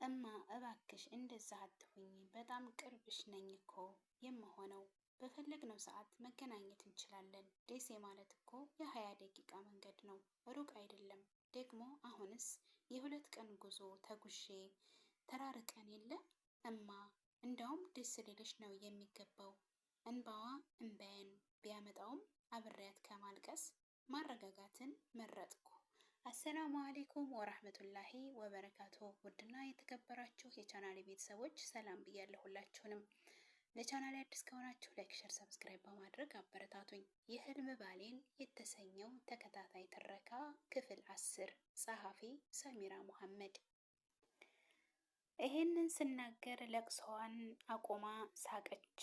እማ እባክሽ እንደዛ አትሁኝ፣ በጣም ቅርብሽ ነኝ እኮ የምሆነው። በፈለግነው ሰዓት መገናኘት እንችላለን። ደሴ ማለት እኮ የ20 ደቂቃ መንገድ ነው፣ ሩቅ አይደለም። ደግሞ አሁንስ የ2 ቀን ጉዞ ተጉዤ ተራርቀን የለ እማ፣ እንዳውም ደስ ሊልሽ ነው የሚገባው። እንባዋ እንባዬን ቢያመጣውም አብሬያት ከማልቀስ ማረጋጋትን መረጥኩ። አሰላሙ አሌይኩም ወራህመቱላሂ ወበረካቱ። ውድና የተከበራችሁ የቻናሌ ቤተሰቦች ሰላም ብያለሁ ሁላችሁንም። ለቻናሌ አዲስ ከሆናችሁ ላይክ፣ ሸር፣ ሰብስክራይብ በማድረግ አበረታቱኝ። የህልም ባሌን የተሰኘው ተከታታይ ትረካ ክፍል 10 ጸሐፊ ሰሚራ ሙሐመድ። ይሄንን ስናገር ለቅሶዋን አቆማ ሳቀች፣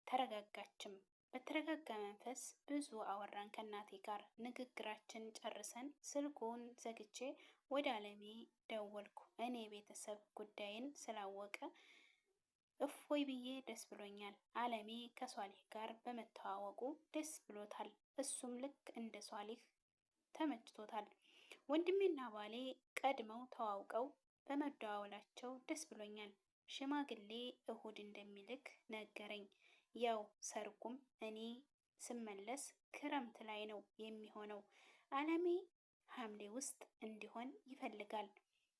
ተረጋጋችም። በተረጋጋ መንፈስ ብዙ አወራን ከእናቴ ጋር። ንግግራችን ጨርሰን ስልኩን ዘግቼ ወደ አለሜ ደወልኩ። እኔ ቤተሰብ ጉዳይን ስላወቀ እፎይ ብዬ ደስ ብሎኛል። አለሜ ከሷሊህ ጋር በመተዋወቁ ደስ ብሎታል። እሱም ልክ እንደ ሷሊህ ተመችቶታል። ወንድሜና ባሌ ቀድመው ተዋውቀው በመደዋወላቸው ደስ ብሎኛል። ሽማግሌ እሁድ እንደሚልክ ነገረኝ። ያው ሰርጉም እኔ ስመለስ ክረምት ላይ ነው የሚሆነው። አለሜ ሐምሌ ውስጥ እንዲሆን ይፈልጋል።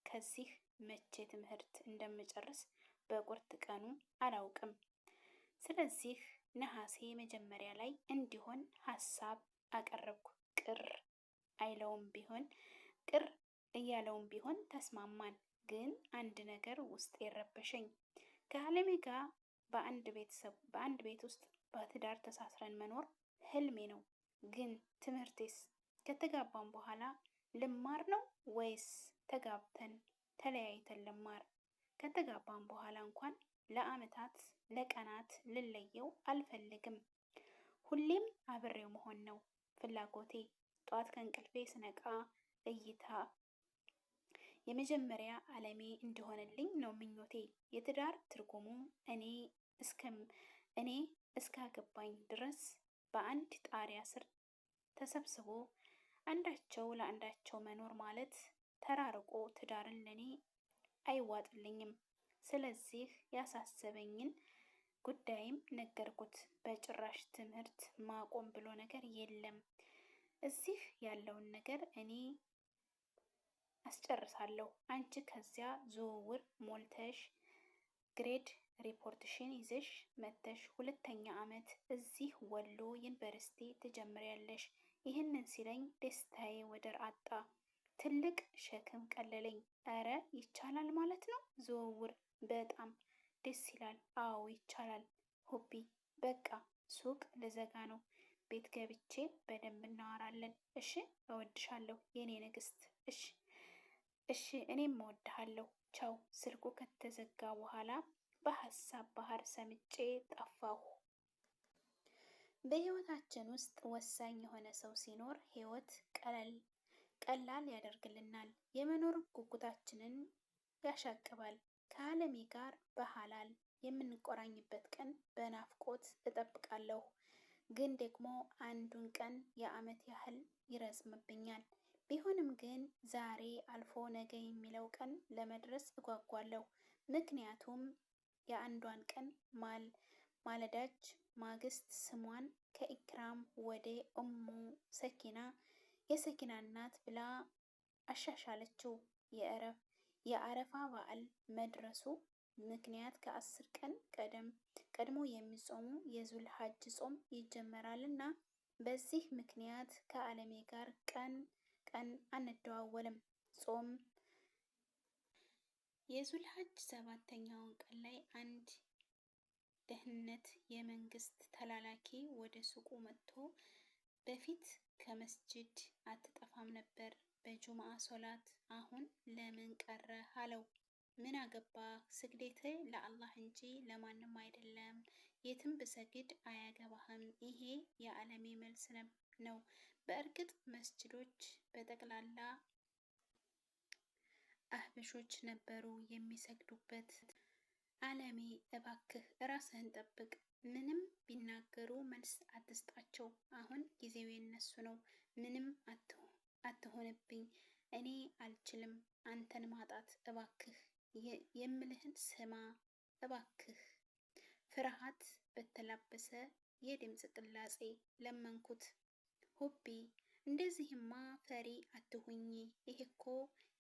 ከዚህ መቼ ትምህርት እንደምጨርስ በቁርጥ ቀኑ አላውቅም። ስለዚህ ነሐሴ መጀመሪያ ላይ እንዲሆን ሀሳብ አቀረብኩ። ቅር እያለውም ቢሆን ተስማማን። ግን አንድ ነገር ውስጥ የረበሸኝ ከአለሜ ጋር በአንድ ቤት ውስጥ በትዳር ተሳስረን መኖር ህልሜ ነው። ግን ትምህርቴስ ከተጋባን በኋላ ልማር ነው ወይስ ተጋብተን ተለያይተን ልማር? ከተጋባን በኋላ እንኳን ለአመታት ለቀናት ልለየው አልፈልግም። ሁሌም አብሬው መሆን ነው ፍላጎቴ። ጧት ከእንቅልፌ ስነቃ እይታ የመጀመሪያ አለሜ እንደሆነልኝ ነው ምኞቴ። የትዳር ትርጉሙ እኔ እስካገባኝ ድረስ በአንድ ጣሪያ ስር ተሰብስቦ አንዳቸው ለአንዳቸው መኖር ማለት ተራርቆ ትዳርን ለኔ አይዋጥልኝም። ስለዚህ ያሳሰበኝን ጉዳይም ነገርኩት። በጭራሽ ትምህርት ማቆም ብሎ ነገር የለም። እዚህ ያለውን ነገር እኔ አስጨርሳለሁ። አንቺ ከዚያ ዝውውር ሞልተሽ ግሬድ ሪፖርትሽን ይዘሽ መተሽ 2ኛ ዓመት እዚህ ወሎ ዩኒቨርሲቲ ትጀምሪያለሽ። ይህንን ሲለኝ ደስታዬ ወደር አጣ። ትልቅ ሸክም ቀለለኝ። እረ ይቻላል ማለት ነው ዝውውር? በጣም ደስ ይላል። አዎ ይቻላል ሁቢ። በቃ ሱቅ ልዘጋ ነው። ቤት ገብቼ በደንብ እናወራለን። እሺ? እወድሻለሁ የኔ ንግስት። እሺ እኔም እወድሃለሁ። ቻው። ስልኩ ከተዘጋ በኋላ በሀሳብ ባህር ሰምጬ ጠፋሁ። በህይወታችን ውስጥ ወሳኝ የሆነ ሰው ሲኖር ህይወት ቀላል ያደርግልናል። የመኖር ጉጉታችንን ያሻቅባል። ከአለሜ ጋር በሐላል የምንቆራኝበት ቀን በናፍቆት እጠብቃለሁ። ግን ደግሞ አንዱን ቀን የዓመት ያህል ይረዝምብኛል። ቢሆንም ግን ዛሬ አልፎ ነገ የሚለው ቀን ለመድረስ እጓጓለሁ። ምክንያቱም የአንዷን ቀን ማለዳጅ ማግስት ስሟን ከኢክራም ወደ እሙ ሰኪና የሰኪና እናት ብላ አሻሻለችው። የአረፋ በዓል መድረሱ ምክንያት ከ10 ቀን ቀድሞ የሚጾሙ የዙል ሀጅ ጾም ይጀመራልና በዚህ ምክንያት ከአለሜ ጋር ቀን አንደዋወልም። ጾም የዙል ሀጅ 7ኛውን ቀን ላይ አንድ ደህንነት የመንግስት ተላላኪ ወደ ሱቁ መጥቶ በፊት ከመስጂድ አትጠፋም ነበር በጁምዓ ሶላት አሁን ለምን ቀረ አለው። ምን አገባ? ስግዴት ለአላህ እንጂ ለማንም አይደለም። የትም ብሰግድ አያገባህም። ይሄ የአለሜ መልስ ነው። በእርግጥ መስጂዶች በጠቅላላ አህበሾች ነበሩ የሚሰግዱበት። አለሜ እባክህ ራስህን ጠብቅ። ምንም ቢናገሩ መልስ አትስጣቸው። አሁን ጊዜው የነሱ ነው። ምንም አትሆንብኝ። እኔ አልችልም አንተን ማጣት። እባክህ የምልህን ስማ እባክህ። ፍርሃት በተላበሰ የድምፅ ቅላጼ ለመንኩት። ሁቢ እንደዚህማ ፈሪ አትሁኚ። ይሄ እኮ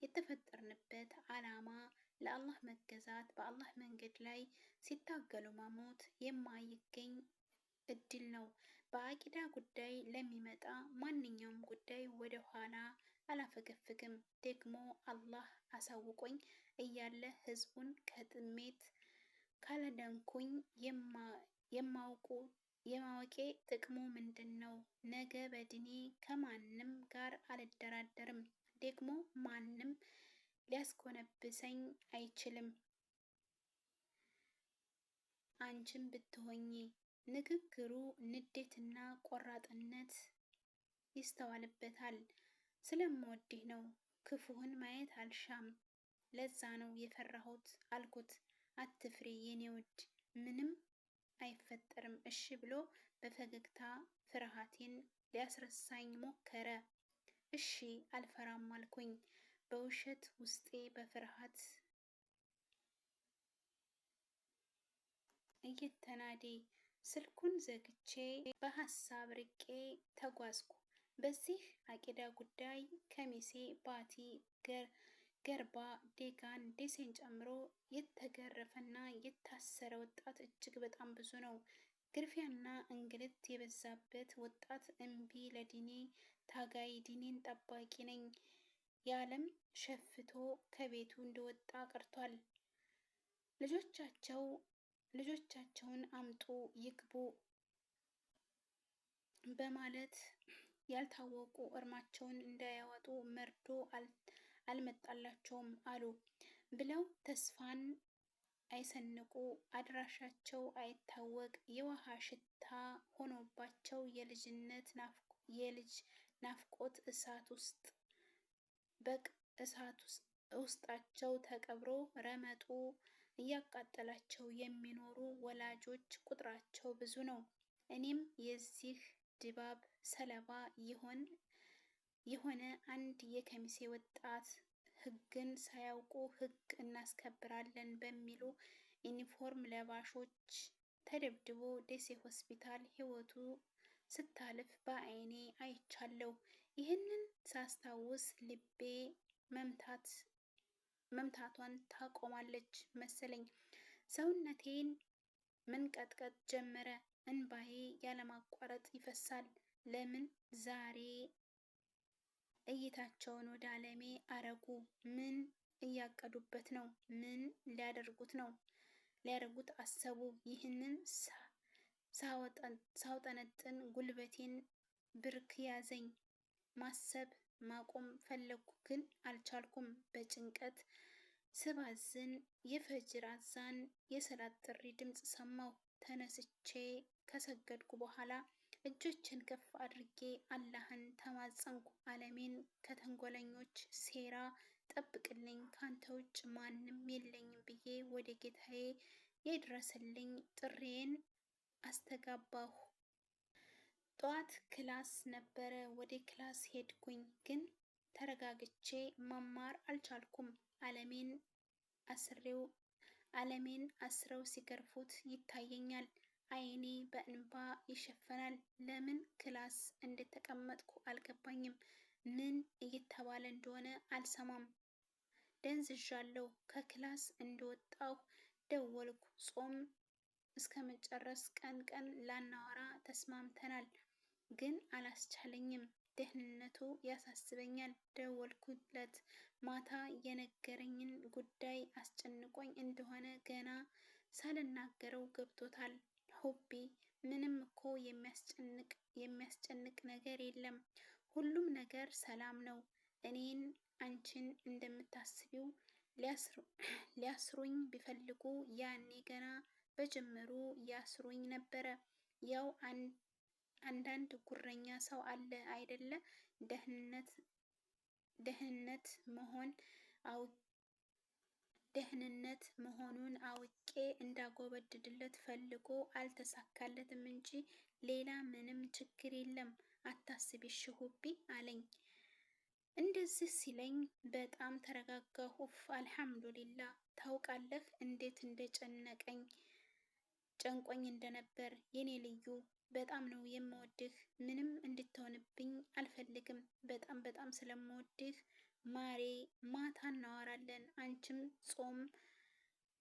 የተፈጠርንበት ዓላማ ለአላህ መገዛት፣ በአላህ መንገድ ላይ ሲታገሉ መሞት የማይገኝ እድል ነው። በአቂዳ ጉዳይ ለሚመጣ ማንኛውም ጉዳይ ወደ ኋላ አላፈገፍግም። ደግሞ አላህ አሳውቆኝ እያለ ህዝቡን ከጥሜት ካላዳንኩኝ የማወቄ ጥቅሙ ምንድን ነው? ነገ በድኔ ከማንም ጋር አልደራደርም። ደግሞ ማንም ሊያስኮነብሰኝ አይችልም። አንቺም ብትሆኚ። ንግግሩ ንዴትና ቆራጥነት ይስተዋልበታል። ስለምወድህ ነው። ክፉህን ማየት አልሻም። ለዛ ነው የፈራሁት አልኩት። አትፍሪ የኔ ውድ፣ ምንም አይፈጠርም እሺ ብሎ በፈገግታ ፍርሃቴን ሊያስረሳኝ ሞከረ። እሺ አልፈራም አልኩኝ በውሸት ውስጤ በፍርሃት እየተናዴ። ስልኩን ዘግቼ በሀሳብ ርቄ ተጓዝኩ። በዚህ አቂዳ ጉዳይ ከሚሴ፣ ባቲ፣ ገርባ፣ ዴጋን፣ ደሴን ጨምሮ የተገረፈና የታሰረ ወጣት እጅግ በጣም ብዙ ነው። ግርፊያና እንግልት የበዛበት ወጣት እምቢ ለዲኔ ታጋይ፣ ዲኔን ጠባቂ ነኝ ያለም ሸፍቶ ከቤቱ እንደወጣ ቀርቷል። ልጆቻቸውን አምጡ ይግቡ በማለት ያልታወቁ እርማቸውን እንዳያወጡ መርዶ አልመጣላቸውም አሉ ብለው ተስፋን አይሰንቁ፣ አድራሻቸው አይታወቅ፣ የውሃ ሽታ ሆኖባቸው የልጅ ናፍቆት እሳት ውስጣቸው ተቀብሮ ረመጡ እያቃጠላቸው የሚኖሩ ወላጆች ቁጥራቸው ብዙ ነው። እኔም የዚህ ድባብ ሰለባ የሆነ አንድ የከሚሴ ወጣት ህግን ሳያውቁ ህግ እናስከብራለን በሚሉ ዩኒፎርም ለባሾች ተደብድቦ ደሴ ሆስፒታል ህይወቱ ስታልፍ በአይኔ አይቻለሁ። ይህንን ሳስታውስ ልቤ መምታቷን ታቆማለች መሰለኝ። ሰውነቴን መንቀጥቀጥ ጀመረ። እንባዬ ያለማቋረጥ ይፈሳል። ለምን ዛሬ እይታቸውን ወደ ዓለሜ አረጉ? ምን እያቀዱበት ነው? ምን ሊያደርጉት አሰቡ? ይህንን ሳውጠነጥን ጉልበቴን ብርክ ያዘኝ። ማሰብ ማቆም ፈለግኩ ግን አልቻልኩም። በጭንቀት ስባዝን የፈጅር አዛን የሰላት ጥሪ ድምፅ ሰማሁ። ተነስቼ ከሰገድኩ በኋላ እጆችን ከፍ አድርጌ አላህን ተማጸንኩ። ዓለሜን ከተንኮለኞች ሴራ ጠብቅልኝ፣ ካንተ ውጭ ማንም የለኝም ብዬ ወደ ጌታዬ የድረስልኝ ጥሬን አስተጋባሁ። ጠዋት ክላስ ነበረ። ወደ ክላስ ሄድኩኝ፣ ግን ተረጋግቼ መማር አልቻልኩም። ዓለሜን አስረው ሲገርፉት ይታየኛል። አይኔ በእንባ ይሸፈናል። ለምን ክላስ እንደተቀመጥኩ አልገባኝም። ምን እየተባለ እንደሆነ አልሰማም። ደንዝዣለሁ። ከክላስ እንደወጣሁ ደወልኩ። ጾም እስከመጨረስ ቀን ላናወራ ተስማምተናል፣ ግን አላስቻለኝም። ደህንነቱ ያሳስበኛል። ደወልኩለት። ማታ የነገረኝን ጉዳይ አስጨንቆኝ እንደሆነ ገና ሳልናገረው ገብቶታል። ሁቢ ምንም እኮ የሚያስጨንቅ ነገር የለም። ሁሉም ነገር ሰላም ነው። እኔን አንቺን እንደምታስቢው ሊያስሩኝ ቢፈልጉ ያኔ ገና በጅምሩ ያስሩኝ ነበረ። ያው አንዳንድ ጉረኛ ሰው አለ አይደለ? ደህንነት መሆኑን አውቄ እንዳጎበድድለት ፈልጎ አልተሳካለትም እንጂ ሌላ ምንም ችግር የለም። አታስቢ እሺ ሁቢ አለኝ። እንደዚህ ሲለኝ በጣም ተረጋጋሁ። ኡፍ አልሐምዱሊላህ። ታውቃለህ እንዴት እንደጨነቀኝ ጨንቆኝ እንደነበር የኔ ልዩ፣ በጣም ነው የምወድህ። ምንም እንድትሆንብኝ አልፈልግም። በጣም በጣም ስለምወድህ ማሬ። ማታ እናወራለን። አንቺም ጾም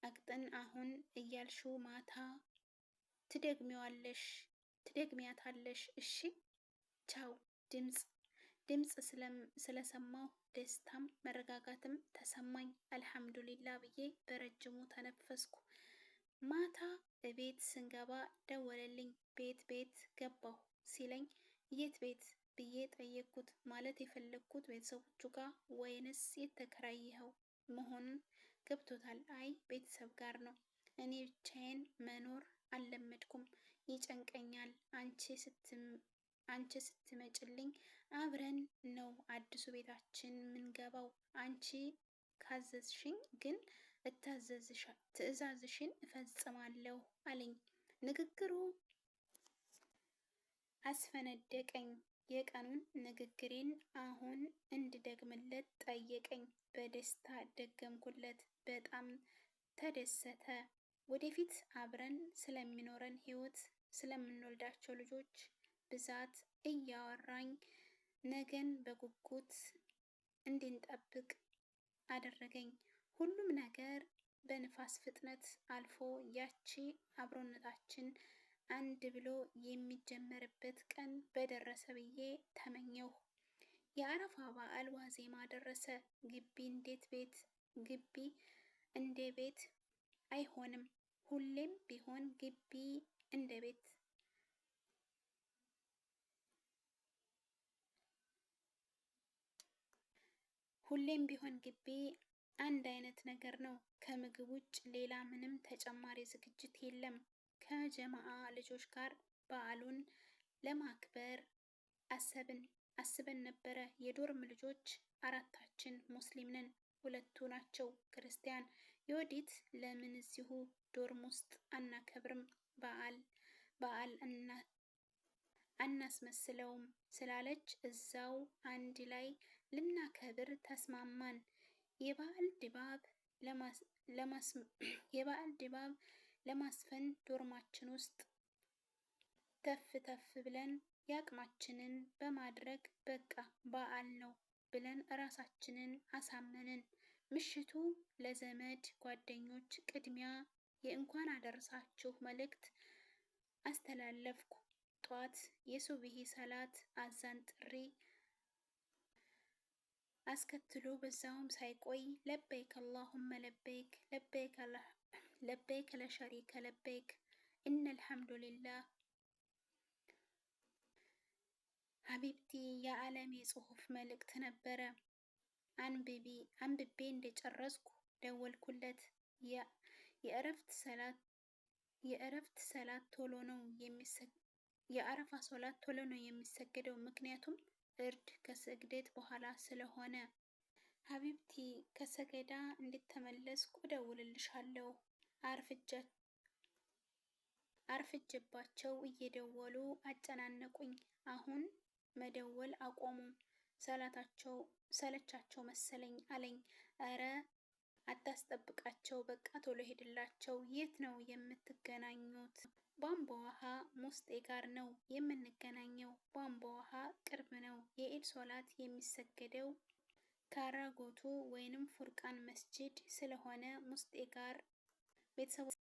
አቅጥን አሁን እያልሽው ማታ ትደግሚያታለሽ። እሺ ቻው። ድምፅ ስለሰማሁ ደስታም መረጋጋትም ተሰማኝ። አልሐምዱሊላ ብዬ በረጅሙ ተነፈስኩ። ማታ እቤት ስንገባ ደወለልኝ። ቤት ገባሁ ሲለኝ የት ቤት ብዬ ጠየቅኩት። ማለት የፈለግኩት ቤተሰቦቹ ጋር ወይንስ የተከራየኸው መሆኑን ገብቶታል። አይ ቤተሰብ ጋር ነው። እኔ ብቻዬን መኖር አልለመድኩም፣ ይጨንቀኛል። አንቺ ስትመጭልኝ አብረን ነው አዲሱ ቤታችን ምንገባው። አንቺ ካዘዝሽኝ ግን ትዕዛዝሽን እፈጽማለሁ አለኝ። ንግግሩ አስፈነደቀኝ። የቀኑን ንግግሬን አሁን እንድደግምለት ጠየቀኝ። በደስታ ደገምኩለት። በጣም ተደሰተ። ወደፊት አብረን ስለሚኖረን ህይወት፣ ስለምንወልዳቸው ልጆች ብዛት እያወራኝ ነገን በጉጉት እንድንጠብቅ አደረገኝ። ሁሉም ነገር በንፋስ ፍጥነት አልፎ ያቺ አብሮነታችን አንድ ብሎ የሚጀመርበት ቀን በደረሰ ብዬ ተመኘሁ። የአረፋ በዓል ዋዜማ ደረሰ። ግቢ እንደ ቤት አይሆንም። ሁሌም ቢሆን ግቢ እንደ ቤት ሁሌም ቢሆን ግቢ አንድ አይነት ነገር ነው። ከምግብ ውጭ ሌላ ምንም ተጨማሪ ዝግጅት የለም። ከጀማአ ልጆች ጋር በዓሉን ለማክበር አስበን ነበረ። የዶርም ልጆች አራታችን ሙስሊም ነን፣ ሁለቱ ናቸው ክርስቲያን። የወዲት ለምን እዚሁ ዶርም ውስጥ አናከብርም በዓል አናስመስለውም ስላለች እዛው አንድ ላይ ልናከብር ተስማማን። የበዓል ድባብ ለማስፈን ዶርማችን ውስጥ ተፍ ብለን የአቅማችንን በማድረግ በቃ በዓል ነው ብለን እራሳችንን አሳመንን። ምሽቱ ለዘመድ ጓደኞች ቅድሚያ የእንኳን አደረሳችሁ መልእክት አስተላለፍኩ። ጧት የሱብሂ ሰላት አዛን ጥሪ አስከትሎ በዛውም ሳይቆይ ለበይክ አላሁመ ለበይክ ለሸሪከ ለበይክ ኢነል ሐምዱሊላህ ሀቢብቲ የዓለም የጽሑፍ መልእክት ነበረ። አንብቤ እንደጨረስኩ ደወልኩለት። የአረፋ ሰላት ቶሎ ነው የሚሰገደው፣ ምክንያቱም እርድ ከስግደት በኋላ ስለሆነ። ሀቢብቲ ከሰገዳ እንድተመለስኩ እደውልልሻለሁ። አርፍጄባቸው እየደወሉ አጨናነቁኝ። አሁን መደወል አቆሙ። ሰለቻቸው መሰለኝ አለኝ። እረ አታስጠብቃቸው፣ በቃ ቶሎ ሄድላቸው። የት ነው የምትገናኙት? ቧንቧ ውሃ ሙስጤ ጋር ነው የምንገናኘው። ቧንቧ ውሃ ቅርብ ነው። የኢድ ሶላት የሚሰገደው ካራጎቱ ወይንም ፉርቃን መስጂድ ስለሆነ ሙስጤ ጋር ቤተሰቦች